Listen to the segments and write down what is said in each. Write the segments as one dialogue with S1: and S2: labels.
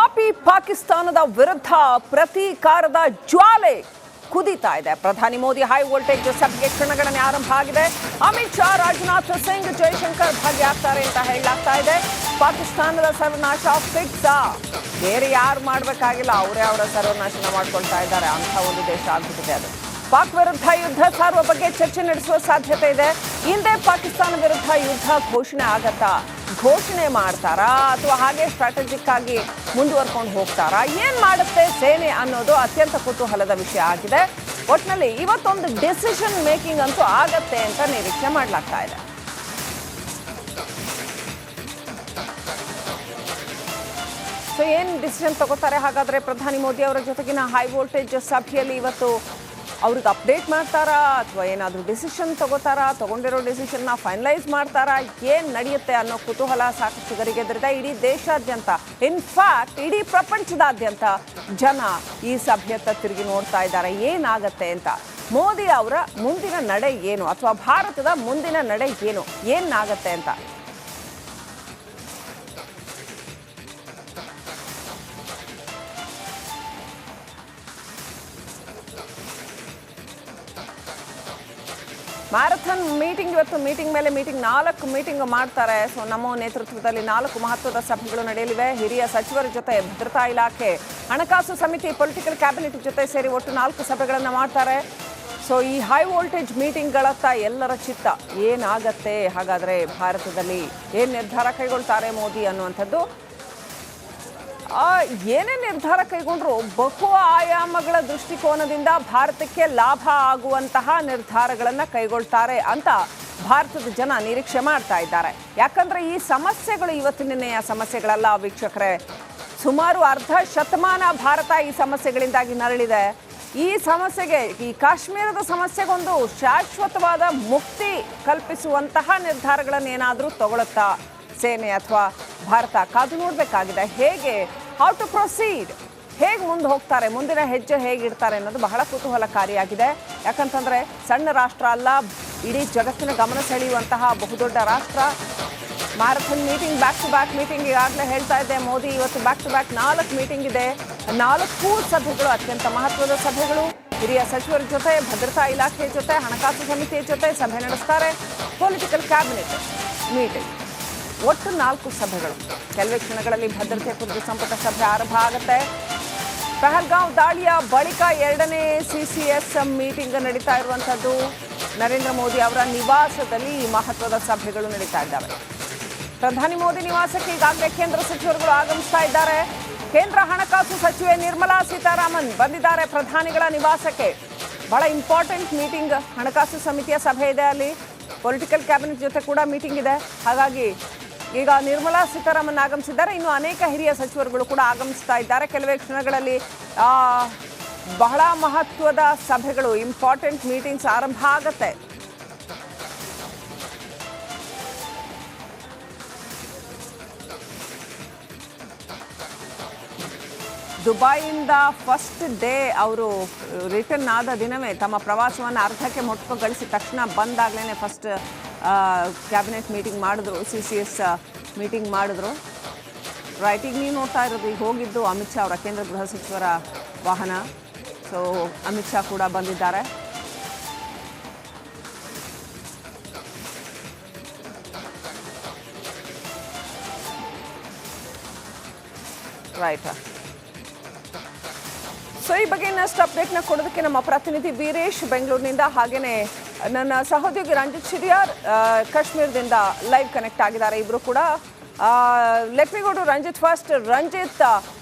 S1: ಪಾಪಿ ಪಾಕಿಸ್ತಾನದ ವಿರುದ್ಧ ಪ್ರತೀಕಾರದ ಜ್ವಾಲೆ ಕುದೀತಾ ಇದೆ. ಪ್ರಧಾನಿ ಮೋದಿ ಹೈ ವೋಲ್ಟೇಜ್ ಸಭೆಗೆ ಕ್ಷಣಗಣನೆ ಆರಂಭ ಆಗಿದೆ. ಅಮಿತ್ ಶಾ, ರಾಜನಾಥ್ ಸಿಂಗ್, ಜೈಶಂಕರ್ ಭಾಗಿಯಾಗ್ತಾರೆ ಅಂತ ಹೇಳಲಾಗ್ತಾ ಇದೆ. ಪಾಕಿಸ್ತಾನದ ಸರ್ವನಾಶ ಫಿಕ್ಸ್, ಬೇರೆ ಯಾರು ಮಾಡಬೇಕಾಗಿಲ್ಲ, ಅವರೇ ಅವರ ಸರ್ವನಾಶನ ಮಾಡ್ಕೊಳ್ತಾ ಇದ್ದಾರೆ. ಅಂಥ ಒಂದು ದೇಶ ಆಗ್ಬಿಟ್ಟಿದೆ ಅದು. ಪಾಕ್ ವಿರುದ್ಧ ಯುದ್ಧ ಸಾರುವ ಬಗ್ಗೆ ಚರ್ಚೆ ನಡೆಸುವ ಸಾಧ್ಯತೆ ಇದೆ. ಹಿಂದೆ ಪಾಕಿಸ್ತಾನ ವಿರುದ್ಧ ಯುದ್ಧ ಘೋಷಣೆ ಆಗತ್ತಾ, ಘೋಷಣೆ ಮಾಡ್ತಾರಾ ಅಥವಾ ಹಾಗೆ ಸ್ಟ್ರಾಟಜಿಕ್ ಆಗಿ ಮುಂದುವರ್ಕೊಂಡು ಹೋಗ್ತಾರಾ, ಏನ್ ಮಾಡುತ್ತೆ ಸೇನೆ ಅನ್ನೋದು ಅತ್ಯಂತ ಕುತೂಹಲದ ವಿಷಯ ಆಗಿದೆ. ಒಟ್ಟಿನಲ್ಲಿ ಇವತ್ತೊಂದು ಡಿಸಿಷನ್ ಮೇಕಿಂಗ್ ಅಂತೂ ಆಗತ್ತೆ ಅಂತ ನಿರೀಕ್ಷೆ ಮಾಡಲಾಗ್ತಾ ಇದೆ. ಸೊ ಏನ್ ಡಿಸಿಷನ್ ತಗೋತಾರೆ ಹಾಗಾದ್ರೆ ಪ್ರಧಾನಿ ಮೋದಿ ಅವರ ಜೊತೆಗಿನ ಹೈ ವೋಲ್ಟೇಜ್ ಸಭೆಯಲ್ಲಿ ಇವತ್ತು ಅವ್ರಿಗೆ ಅಪ್ಡೇಟ್ ಮಾಡ್ತಾರಾ ಅಥವಾ ಏನಾದರೂ ಡಿಸಿಷನ್ ತಗೋತಾರಾ, ತಗೊಂಡಿರೋ ಡಿಸಿಷನ್ನ ಫೈನಲೈಸ್ ಮಾಡ್ತಾರಾ, ಏನು ನಡೆಯುತ್ತೆ ಅನ್ನೋ ಕುತೂಹಲ ಸಾಕಷ್ಟು ಗರಿಗೆದರಿದೆ ಇಡೀ ದೇಶಾದ್ಯಂತ. ಇನ್ಫ್ಯಾಕ್ಟ್ ಇಡೀ ಪ್ರಪಂಚದಾದ್ಯಂತ ಜನ ಈ ಸಭೆಯತ್ತ ತಿರುಗಿ ನೋಡ್ತಾ ಇದ್ದಾರೆ ಏನಾಗತ್ತೆ ಅಂತ. ಮೋದಿ ಅವರ ಮುಂದಿನ ನಡೆ ಏನು ಅಥವಾ ಭಾರತದ ಮುಂದಿನ ನಡೆ ಏನು, ಏನಾಗತ್ತೆ ಅಂತ. ಮ್ಯಾರಥಾನ್ ಮೀಟಿಂಗ್, ಇವತ್ತು ಮೀಟಿಂಗ್ ಮೇಲೆ ಮೀಟಿಂಗ್, 4 ಮೀಟಿಂಗ್ ಮಾಡ್ತಾರೆ. ಸೊ ನಮ್ಮ ನೇತೃತ್ವದಲ್ಲಿ 4 ಮಹತ್ವದ ಸಭೆಗಳು ನಡೆಯಲಿವೆ. ಹಿರಿಯ ಸಚಿವರ ಜೊತೆ ಭದ್ರತಾ ಇಲಾಖೆ, ಹಣಕಾಸು ಸಮಿತಿ, ಪೊಲಿಟಿಕಲ್ ಕ್ಯಾಬಿನೆಟ್ ಜೊತೆ ಸೇರಿ ಒಟ್ಟು 4 ಸಭೆಗಳನ್ನು ಮಾಡ್ತಾರೆ. ಸೊ ಈ ಹೈ ವೋಲ್ಟೇಜ್ ಮೀಟಿಂಗ್ಗಳತ್ತ ಎಲ್ಲರ ಚಿತ್ತ ಏನಾಗತ್ತೆ, ಹಾಗಾದರೆ ಭಾರತದಲ್ಲಿ ಏನು ನಿರ್ಧಾರ ಕೈಗೊಳ್ತಾರೆ ಮೋದಿ ಅನ್ನುವಂಥದ್ದು. ಏನೇ ನಿರ್ಧಾರ ಕೈಗೊಂಡ್ರು ಬಹು ಆಯಾಮಗಳ ದೃಷ್ಟಿಕೋನದಿಂದ ಭಾರತಕ್ಕೆ ಲಾಭ ಆಗುವಂತಹ ನಿರ್ಧಾರಗಳನ್ನು ಕೈಗೊಳ್ತಾರೆ ಅಂತ ಭಾರತದ ಜನ ನಿರೀಕ್ಷೆ ಮಾಡ್ತಾ ಇದ್ದಾರೆ. ಯಾಕಂದ್ರೆ ಈ ಸಮಸ್ಯೆಗಳು ಇವತ್ತಿನ ಸಮಸ್ಯೆಗಳಲ್ಲ ವೀಕ್ಷಕರೇ. ಸುಮಾರು ಅರ್ಧ ಶತಮಾನ ಭಾರತ ಈ ಸಮಸ್ಯೆಗಳಿಂದಾಗಿ ನರಳಿದೆ. ಈ ಸಮಸ್ಯೆಗೆ, ಈ ಕಾಶ್ಮೀರದ ಸಮಸ್ಯೆಗೊಂದು ಶಾಶ್ವತವಾದ ಮುಕ್ತಿ ಕಲ್ಪಿಸುವಂತಹ ನಿರ್ಧಾರಗಳನ್ನೇನಾದರೂ ತಗೊಳುತ್ತಾ ಸೇನೆ ಅಥವಾ ಭಾರತ, ಕಾದು ನೋಡಬೇಕಾಗಿದೆ. ಹೇಗೆ, ಹೌ ಟು ಪ್ರೊಸೀಡ್, ಹೇಗೆ ಮುಂದೆ ಹೋಗ್ತಾರೆ, ಮುಂದಿನ ಹೆಜ್ಜೆ ಹೇಗಿಡ್ತಾರೆ ಅನ್ನೋದು ಬಹಳ ಕುತೂಹಲಕಾರಿಯಾಗಿದೆ. ಯಾಕಂತಂದರೆ ಸಣ್ಣ ರಾಷ್ಟ್ರ ಅಲ್ಲ, ಇಡೀ ಜಗತ್ತಿನ ಗಮನ ಸೆಳೆಯುವಂತಹ ಬಹುದೊಡ್ಡ ರಾಷ್ಟ್ರ. Marathon meeting, back to back meeting, ಈಗಾಗಲೇ ಹೇಳ್ತಾ ಇದ್ದೆ ಮೋದಿ ಇವತ್ತು ಬ್ಯಾಕ್ ಟು ಬ್ಯಾಕ್ 4 ಮೀಟಿಂಗ್ ಇದೆ. 4 ಸಭೆಗಳು ಅತ್ಯಂತ ಮಹತ್ವದ ಸಭೆಗಳು. ಹಿರಿಯ ಸಚಿವರ ಜೊತೆ, ಭದ್ರತಾ ಇಲಾಖೆ ಜೊತೆ, ಹಣಕಾಸು ಸಮಿತಿಯ ಜೊತೆ ಸಭೆ ನಡೆಸ್ತಾರೆ. ಪೊಲಿಟಿಕಲ್ ಕ್ಯಾಬಿನೆಟ್ ಮೀಟಿಂಗ್, ಒಟ್ಟು 4 ಸಭೆಗಳು. ಕೆಲವೇ ಕ್ಷಣಗಳಲ್ಲಿ ಭದ್ರತೆ ಕುರಿತು ಸಂಪುಟ ಸಭೆ ಆರಂಭ ಆಗುತ್ತೆ. ಪಹಲ್ಗಾಂವ್ ದಾಳಿಯ ಬಳಿಕ 2ನೇ CCS ಮೀಟಿಂಗ್ ನಡೀತಾ ಇರುವಂಥದ್ದು. ನರೇಂದ್ರ ಮೋದಿ ಅವರ ನಿವಾಸದಲ್ಲಿ ಈ ಮಹತ್ವದ ಸಭೆಗಳು ನಡೀತಾ ಇದ್ದಾವೆ. ಪ್ರಧಾನಿ ಮೋದಿ ನಿವಾಸಕ್ಕೆ ಈಗಾಗಲೇ ಕೇಂದ್ರ ಸಚಿವರುಗಳು ಆಗಮಿಸ್ತಾ ಇದ್ದಾರೆ. ಕೇಂದ್ರ ಹಣಕಾಸು ಸಚಿವೆ ನಿರ್ಮಲಾ ಸೀತಾರಾಮನ್ ಬಂದಿದ್ದಾರೆ ಪ್ರಧಾನಿಗಳ ನಿವಾಸಕ್ಕೆ. ಬಹಳ ಇಂಪಾರ್ಟೆಂಟ್ ಮೀಟಿಂಗ್, ಹಣಕಾಸು ಸಮಿತಿಯ ಸಭೆ ಇದೆ ಅಲ್ಲಿ. ಪೊಲಿಟಿಕಲ್ ಕ್ಯಾಬಿನೆಟ್ ಜೊತೆ ಕೂಡ ಮೀಟಿಂಗ್ ಇದೆ. ಹಾಗಾಗಿ ಈಗ ನಿರ್ಮಲಾ ಸೀತಾರಾಮನ್ ಆಗಮಿಸಿದ್ದಾರೆ. ಇನ್ನು ಅನೇಕ ಹಿರಿಯ ಸಚಿವರುಗಳು ಕೂಡ ಆಗಮಿಸ್ತಾ ಇದ್ದಾರೆ. ಕೆಲವೇ ಕ್ಷಣಗಳಲ್ಲಿ ಬಹಳ ಮಹತ್ವದ ಸಭೆಗಳು, ಇಂಪಾರ್ಟೆಂಟ್ ಮೀಟಿಂಗ್ಸ್ ಆರಂಭ ಆಗತ್ತೆ. ದುಬೈಯಿಂದ ಫಸ್ಟ್ ಡೇ ಅವರು ರಿಟರ್ನ್ ಆದ ದಿನವೇ ತಮ್ಮ ಪ್ರವಾಸವನ್ನು ಅರ್ಧಕ್ಕೆ ಮೊಟಕುಗೊಳಿಸಿದ ತಕ್ಷಣ ಬಂದಾಗಲೇ ಫಸ್ಟ್ ಕ್ಯಾಬಿನೆಟ್ ಮೀಟಿಂಗ್ ಮಾಡಿದ್ರು, CCS ಮೀಟಿಂಗ್ ಮಾಡಿದ್ರು. ರೈಟ್, ಈಗ ನೀವು ನೋಡ್ತಾ ಇರೋದು, ಈಗ ಹೋಗಿದ್ದು ಅಮಿತ್ ಶಾ ಅವರ ಕೇಂದ್ರ ಗೃಹ ಸಚಿವರ ವಾಹನ. ಸೊ ಅಮಿತ್ ಶಾ ಕೂಡ ಬಂದಿದ್ದಾರೆ. ರೈಟ್, ಸೊ ಈ ಬಗ್ಗೆ ಇನ್ನಷ್ಟು ಅಪ್ಡೇಟ್ನ ಕೊಡೋದಕ್ಕೆ ನಮ್ಮ ಪ್ರತಿನಿಧಿ ವೀರೇಶ್ ಬೆಂಗಳೂರಿನಿಂದ, ಹಾಗೆಯೇ ನನ್ನ ಸಹೋದ್ಯೋಗಿ ರಂಜಿತ್ ಶಿರಿಯಾರ್ ಕಾಶ್ಮೀರದಿಂದ ಲೈವ್ ಕನೆಕ್ಟ್ ಆಗಿದ್ದಾರೆ. ಇಬ್ಬರು ಕೂಡ. Let me go to Ranjit first. Ranjit,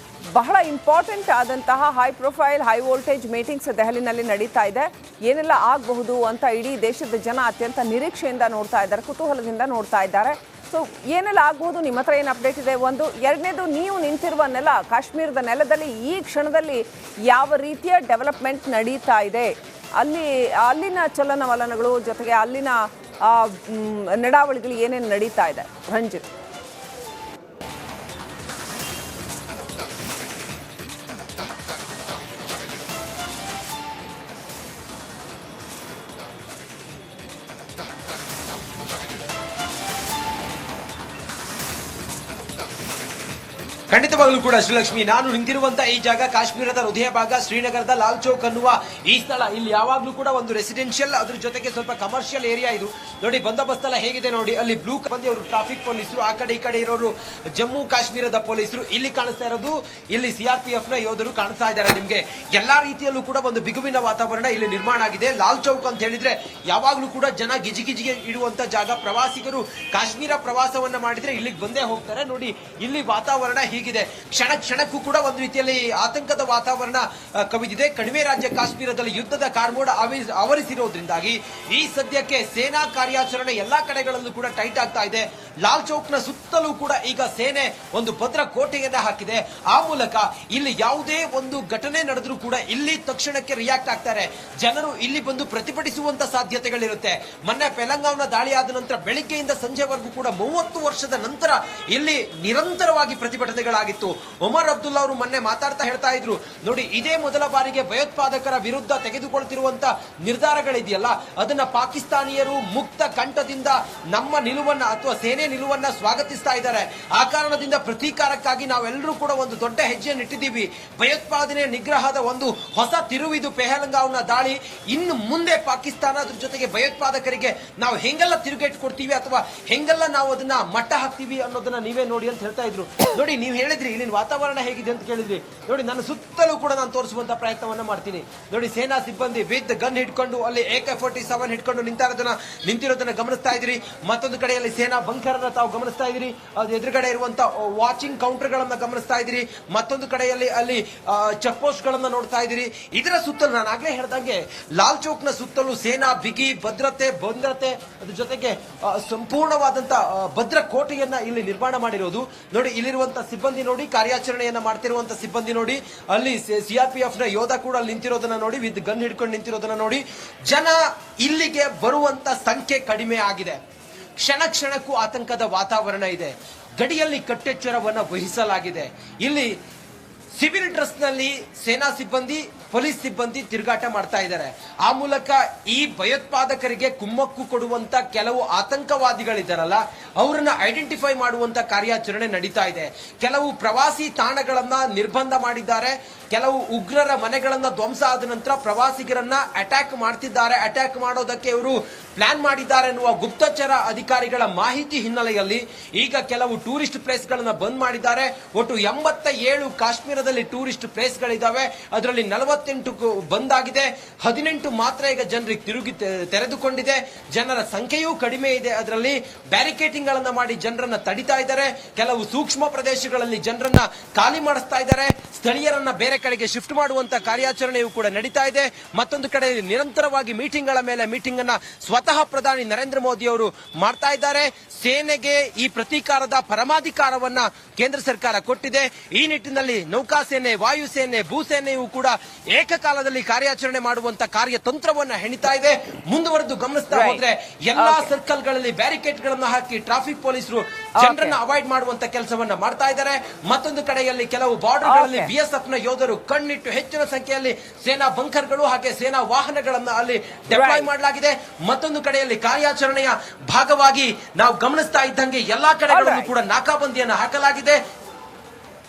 S1: ಬಹಳ ಇಂಪಾರ್ಟೆಂಟ್ ಆದಂತಹ high profile, high voltage meetings ದೆಹಲಿನಲ್ಲಿ ನಡೀತಾ ಇದೆ. ಏನೆಲ್ಲ ಆಗಬಹುದು ಅಂತ ಇಡೀ ದೇಶದ ಜನ ಅತ್ಯಂತ ನಿರೀಕ್ಷೆಯಿಂದ ನೋಡ್ತಾ ಇದ್ದಾರೆ, ಕುತೂಹಲದಿಂದ ನೋಡ್ತಾ ಇದ್ದಾರೆ. ಸೊ ಏನೆಲ್ಲ ಆಗ್ಬೋದು, ನಿಮ್ಮ ಹತ್ರ ಏನು ಅಪ್ಡೇಟ್ ಇದೆ? ಒಂದು. ಎರಡನೇದು, ನೀವು ನಿಂತಿರುವ ನೆಲ, ಕಾಶ್ಮೀರದ ನೆಲದಲ್ಲಿ ಈ ಕ್ಷಣದಲ್ಲಿ ಯಾವ ರೀತಿಯ ಡೆವಲಪ್ಮೆಂಟ್ ನಡೀತಾ ಇದೆ, ಅಲ್ಲಿನ ಚಲನವಲನಗಳು ಜೊತೆಗೆ ಅಲ್ಲಿನ ನಡಾವಳಿಗಳು ಏನೇನು ನಡೀತಾ ಇದೆ ರಂಜಿತ್?
S2: ಖಂಡಿತವಾಗ್ಲೂ ಕೂಡ ಶ್ರೀಲಕ್ಷ್ಮಿ, ನಾನು ನಿಂತಿರುವಂತ ಈ ಜಾಗ ಕಾಶ್ಮೀರದ ಹೃದಯ ಭಾಗ, ಶ್ರೀನಗರದ ಲಾಲ್ ಚೌಕ್ ಅನ್ನುವ ಈ ಸ್ಥಳ. ಇಲ್ಲಿ ಯಾವಾಗ್ಲೂ ಕೂಡ ಒಂದು ರೆಸಿಡೆನ್ಷಿಯಲ್, ಅದ್ರ ಜೊತೆಗೆ ಸ್ವಲ್ಪ ಕಮರ್ಷಿಯಲ್ ಏರಿಯಾ ಇದು. ನೋಡಿ ಬಂದೋಬಸ್ತ್ ಎಲ್ಲ ಹೇಗಿದೆ ನೋಡಿ. ಅಲ್ಲಿ ಬ್ಲೂ ಬಂದು ಅವರು ಟ್ರಾಫಿಕ್ ಪೊಲೀಸರು, ಆ ಕಡೆ ಈ ಕಡೆ ಇರೋರು ಜಮ್ಮು ಕಾಶ್ಮೀರದ ಪೊಲೀಸರು, ಇಲ್ಲಿ ಕಾಣಿಸ್ತಾ ಇರೋದು ಇಲ್ಲಿ ಸಿಆರ್ಪಿಎಫ್ ನ ಯೋಧರು ಕಾಣಿಸ್ತಾ ಇದ್ದಾರೆ ನಿಮ್ಗೆ. ಎಲ್ಲಾ ರೀತಿಯಲ್ಲೂ ಕೂಡ ಒಂದು ಬಿಗುವಿನ ವಾತಾವರಣ ಇಲ್ಲಿ ನಿರ್ಮಾಣ ಆಗಿದೆ. ಲಾಲ್ ಚೌಕ್ ಅಂತ ಹೇಳಿದ್ರೆ ಯಾವಾಗ್ಲೂ ಕೂಡ ಜನ ಗಿಜಿಗಿಜಿಗೆ ಇಡುವಂತ ಜಾಗ. ಪ್ರವಾಸಿಗರು ಕಾಶ್ಮೀರ ಪ್ರವಾಸವನ್ನ ಮಾಡಿದ್ರೆ ಇಲ್ಲಿಗೆ ಬಂದೇ ಹೋಗ್ತಾರೆ. ನೋಡಿ ಇಲ್ಲಿ ವಾತಾವರಣ ಹೀಗಿದೆ. ಕ್ಷಣ ಕ್ಷಣಕ್ಕೂ ಕೂಡ ಒಂದು ರೀತಿಯಲ್ಲಿ ಆತಂಕದ ವಾತಾವರಣ ಕವಿದಿದೆ. ಕಣಿವೆ ರಾಜ್ಯ ಕಾಶ್ಮೀರದಲ್ಲಿ ಯುದ್ಧದ ಕಾರ್ಮೋಡ ಆವರಿಸಿರೋದ್ರಿಂದಾಗಿ ಈ ಸದ್ಯಕ್ಕೆ ಸೇನಾ ಕಾರ್ಯಾಚರಣೆ ಎಲ್ಲಾ ಕಡೆಗಳಲ್ಲೂ ಕೂಡ ಟೈಟ್ ಆಗ್ತಾ ಇದೆ. ಲಾಲ್ ಚೌಕ್ ನ ಸುತ್ತಲೂ ಕೂಡ ಈಗ ಸೇನೆ ಒಂದು ಭದ್ರ ಕೋಟೆಯನ್ನ ಹಾಕಿದೆ. ಆ ಮೂಲಕ ಇಲ್ಲಿ ಯಾವುದೇ ಒಂದು ಘಟನೆ ನಡೆದ್ರೂ ಕೂಡ ಇಲ್ಲಿ ತಕ್ಷಣಕ್ಕೆ ರಿಯಾಕ್ಟ್ ಆಗ್ತಾರೆ. ಜನರು ಇಲ್ಲಿ ಬಂದು ಪ್ರತಿಭಟಿಸುವಂತ ಸಾಧ್ಯತೆಗಳಿರುತ್ತೆ. ಮೊನ್ನೆ ಪೆಲಂಗಾವ್ನ ದಾಳಿ ಆದ ನಂತರ ಬೆಳಿಗ್ಗೆಯಿಂದ ಸಂಜೆವರೆಗೂ ಕೂಡ 30 ವರ್ಷದ ನಂತರ ಇಲ್ಲಿ ನಿರಂತರವಾಗಿ ಪ್ರತಿಭಟನೆಗಳಾಗಿತ್ತು. ಒಮರ್ ಅಬ್ದುಲ್ಲಾ ಅವರು ಮೊನ್ನೆ ಮಾತಾಡ್ತಾ ಹೇಳ್ತಾ ಇದ್ರು, ನೋಡಿ ಇದೇ ಮೊದಲ ಬಾರಿಗೆ ಭಯೋತ್ಪಾದಕರ ವಿರುದ್ಧ ತೆಗೆದುಕೊಳ್ತಿರುವಂತ ನಿರ್ಧಾರಗಳಿದೆಯಲ್ಲ, ಅದನ್ನ ಪಾಕಿಸ್ತಾನಿಯರು ಮುಕ್ತ ಕಂಠದಿಂದ ನಮ್ಮ ನಿಲುವನ್ನ ಅಥವಾ ಸೇನೆ ನಿಲುವನ್ನ ಸ್ವಾಗತಿಸ್ತಾ ಇದ್ದಾರೆ. ಆ ಕಾರಣದಿಂದ ಪ್ರತೀಕಾರಕ್ಕಾಗಿ ನಾವೆಲ್ಲರೂ ಕೂಡ ಒಂದು ದೊಡ್ಡ ಹೆಜ್ಜೆಯನ್ನು ಇಟ್ಟಿದ್ದೀವಿ. ಭಯೋತ್ಪಾದನೆ ನಿಗ್ರಹದ ಒಂದು ಹೊಸ ತಿರುವಿದು ಪೆಹಲ್ಗಾವ್ನ ದಾಳಿ. ಇನ್ನು ಮುಂದೆ ಪಾಕಿಸ್ತಾನ ಅದ್ರ ಜೊತೆಗೆ ಭಯೋತ್ಪಾದಕರಿಗೆ ನಾವು ಹೆಂಗೆಲ್ಲ ತಿರುಗೇಟ್ ಕೊಡ್ತೀವಿ ಅಥವಾ ಹೆಂಗೆಲ್ಲ ನಾವು ಅದನ್ನ ಮಟ್ಟ ಹಾಕ್ತೀವಿ ಅನ್ನೋದನ್ನ ನೀವೇ ನೋಡಿ ಅಂತ ಹೇಳ್ತಾ ಇದ್ರು. ನೋಡಿ ನೀವು ಹೇಳಿದ್ರಿ ಇಲ್ಲಿನ ವಾತಾವರಣ ಹೇಗಿದೆ ಅಂತ ಕೇಳಿದ್ರಿ. ನೋಡಿ ನನ್ನ ಸುತ್ತಲೂ ಕೂಡ ನಾನು ತೋರಿಸುವಂತ ಪ್ರಯತ್ನವನ್ನ ಮಾಡ್ತೀನಿ. ನೋಡಿ ಸೇನಾ ಸಿಬ್ಬಂದಿ ವಿತ್ ಗನ್ ಹಿಡ್ಕೊಂಡು ಅಲ್ಲಿ AK-47 ಹಿಡ್ಕೊಂಡು ನಿಂತಿರೋದನ್ನ ಗಮನಿಸ್ತಾ ಇದ್ರಿ. ಮತ್ತೊಂದು ಕಡೆಯಲ್ಲಿ ಸೇನಾ ಬಂಕರ್ ಅನ್ನ ತಾವು ಗಮನಿಸ್ತಾ ಇದ್ರಿ. ಅದು ಎದುರುಗಡೆ ಇರುವಂತ ವಾಚಿಂಗ್ ಕೌಂಟರ್ ಗಳನ್ನ ಗಮನಿಸ್ತಾ ಇದ್ರಿ. ಮತ್ತೊಂದು ಕಡೆಯಲ್ಲಿ ಅಲ್ಲಿ ಚೆಕ್ ಪೋಸ್ಟ್ ಗಳನ್ನ ನೋಡ್ತಾ ಇದ್ರಿ. ಇದರ ಸುತ್ತಲೂ ನಾನು ಆಗ್ಲೇ ಹೇಳ್ದಂಗೆ ಲಾಲ್ ಚೌಕ್ ನ ಸುತ್ತಲೂ ಸೇನಾ ಬಿಗಿ ಭದ್ರತೆ ಅದ್ರ ಜೊತೆಗೆ ಸಂಪೂರ್ಣವಾದಂತ ಭದ್ರ ಕೋಟೆಯನ್ನ ಇಲ್ಲಿ ನಿರ್ಮಾಣ ಮಾಡಿರೋದು. ನೋಡಿ ಇಲ್ಲಿರುವಂತ ಸಿಬ್ಬಂದಿ ನೋಡಿ, ಕಾರ್ಯಾಚರಣೆಯನ್ನ ಮಾಡ್ತಿರುವಂತ ಸಿಬ್ಬಂದಿ ನೋಡಿ, ಅಲ್ಲಿ ಸಿಆರ್ಪಿಎಫ್ ನ ಯೋಧ ಕೂಡ ಅಲ್ಲಿ ನಿಂತಿರೋದನ್ನ ನೋಡಿ, ವಿತ್ ಗನ್ ಹಿಡ್ಕೊಂಡು ನಿಂತಿರೋದನ್ನ ನೋಡಿ. ಜನ ಇಲ್ಲಿಗೆ ಬರುವಂತ ಸಂಖ್ಯೆ ಕಡಿಮೆ ಆಗಿದೆ. ಕ್ಷಣ ಕ್ಷಣಕ್ಕೂ ಆತಂಕದ ವಾತಾವರಣ ಇದೆ. ಗಡಿಯಲ್ಲಿ ಕಟ್ಟೆಚ್ಚರವನ್ನ ವಹಿಸಲಾಗಿದೆ. ಇಲ್ಲಿ ಸಿವಿಲ್ ಡ್ರೆಸ್ ನಲ್ಲಿ ಸೇನಾ ಸಿಬ್ಬಂದಿ, ಪೊಲೀಸ್ ಸಿಬ್ಬಂದಿ ತಿರುಗಾಟ ಮಾಡ್ತಾ ಇದ್ದಾರೆ. ಆ ಮೂಲಕ ಈ ಭಯೋತ್ಪಾದಕರಿಗೆ ಕುಮ್ಮಕ್ಕು ಕೊಡುವಂತ ಕೆಲವು ಆತಂಕವಾದಿಗಳಿದ್ದಾರಲ್ಲ, ಅವರನ್ನ ಐಡೆಂಟಿಫೈ ಮಾಡುವಂತ ಕಾರ್ಯಾಚರಣೆ ನಡೀತಾ ಇದೆ. ಕೆಲವು ಪ್ರವಾಸಿ ತಾಣಗಳನ್ನ ನಿರ್ಬಂಧ ಮಾಡಿದ್ದಾರೆ. ಕೆಲವು ಉಗ್ರರ ಮನೆಗಳನ್ನ ಧ್ವಂಸ ಆದ ನಂತರ ಪ್ರವಾಸಿಗರನ್ನ ಅಟ್ಯಾಕ್ ಮಾಡ್ತಿದ್ದಾರೆ. ಅಟ್ಯಾಕ್ ಮಾಡೋದಕ್ಕೆ ಇವರು ಪ್ಲಾನ್ ಮಾಡಿದ್ದಾರೆ ಎನ್ನುವ ಗುಪ್ತಚರ ಅಧಿಕಾರಿಗಳ ಮಾಹಿತಿ ಹಿನ್ನೆಲೆಯಲ್ಲಿ ಈಗ ಕೆಲವು ಟೂರಿಸ್ಟ್ ಪ್ಲೇಸ್ ಗಳನ್ನ ಬಂದ್ ಮಾಡಿದ್ದಾರೆ. ಒಟ್ಟು 87 ಕಾಶ್ಮೀರದಲ್ಲಿ ಟೂರಿಸ್ಟ್ ಪ್ಲೇಸ್ ಗಳಿದಾವೆ. ಅದರಲ್ಲಿ 48 ಬಂದ್ ಆಗಿದೆ. 18 ಮಾತ್ರ ಈಗ ಜನರಿಗೆ ತೆರೆದುಕೊಂಡಿದೆ. ಜನರ ಸಂಖ್ಯೆಯೂ ಕಡಿಮೆ ಇದೆ. ಅದರಲ್ಲಿ ಬ್ಯಾರಿಕೇಟಿಂಗ್ ಗಳನ್ನ ಮಾಡಿ ಜನರನ್ನ ತಡಿತಾ ಇದ್ದಾರೆ. ಕೆಲವು ಸೂಕ್ಷ್ಮ ಪ್ರದೇಶಗಳಲ್ಲಿ ಜನರನ್ನ ಖಾಲಿ ಮಾಡಿಸ್ತಾ ಇದ್ದಾರೆ. ಸ್ಥಳೀಯರನ್ನ ಬೇರೆ ಕಡೆಗೆ ಶಿಫ್ಟ್ ಮಾಡುವಂತ ಕಾರ್ಯಾಚರಣೆಯೂ ಕೂಡ ನಡೀತಾ ಇದೆ. ಮತ್ತೊಂದು ಕಡೆ ನಿರಂತರವಾಗಿ ಮೀಟಿಂಗ್ ಗಳ ಮೇಲೆ ಮೀಟಿಂಗ್ ಅನ್ನ ಸ್ವತಃ ಪ್ರಧಾನಿ ನರೇಂದ್ರ ಮೋದಿ ಅವರು ಮಾಡ್ತಾ ಇದ್ದಾರೆ. ಸೇನೆಗೆ ಈ ಪ್ರತೀಕಾರದ ಪರಮಾಧಿಕಾರವನ್ನ ಕೇಂದ್ರ ಸರ್ಕಾರ ಕೊಟ್ಟಿದೆ. ಈ ನಿಟ್ಟಿನಲ್ಲಿ ನೌಕಾಸೇನೆ, ವಾಯುಸೇನೆ, ಭೂಸೇನೆಯೂ ಕೂಡ ಏಕಕಾಲದಲ್ಲಿ ಕಾರ್ಯಾಚರಣೆ ಮಾಡುವಂತ ಕಾರ್ಯತಂತ್ರವನ್ನ ಹೆಣಿತಾ ಇದೆ. ಮುಂದುವರೆದು ಗಮನಿಸ್ತಾ ಹೋದ್ರೆ ಎಲ್ಲಾ ಸರ್ಕಲ್ ಗಳಲ್ಲಿ ಬ್ಯಾರಿಕೇಡ್ ಗಳನ್ನ ಹಾಕಿ ಟ್ರಾಫಿಕ್ ಪೊಲೀಸರು ಜನರನ್ನ ಅವಾಯ್ಡ್ ಮಾಡುವಂತ ಕೆಲಸವನ್ನ ಮಾಡ್ತಾ ಇದ್ದಾರೆ. ಮತ್ತೊಂದು ಕಡೆಯಲ್ಲಿ ಕೆಲವು ಬಾರ್ಡರ್ ಗಳಲ್ಲಿ BSF ನ ಯೋಧರು ಕಣ್ಣಿಟ್ಟು ಹೆಚ್ಚಿನ ಸಂಖ್ಯೆಯಲ್ಲಿ ಸೇನಾ ಬಂಕರ್ಗಳು ಹಾಗೆ ಸೇನಾ ವಾಹನಗಳನ್ನ ಅಲ್ಲಿ ಡೆಪ್ಲಾಯ್ ಮಾಡಲಾಗಿದೆ. ಮತ್ತೊಂದು ಕಡೆಯಲ್ಲಿ ಕಾರ್ಯಾಚರಣೆಯ ಭಾಗವಾಗಿ ನಾವು ಗಮನಿಸ್ತಾ ಇದ್ದಂಗೆ ಎಲ್ಲಾ ಕಡೆಗಳಲ್ಲೂ ಕೂಡ ನಾಕಾಬಂದಿಯನ್ನು ಹಾಕಲಾಗಿದೆ.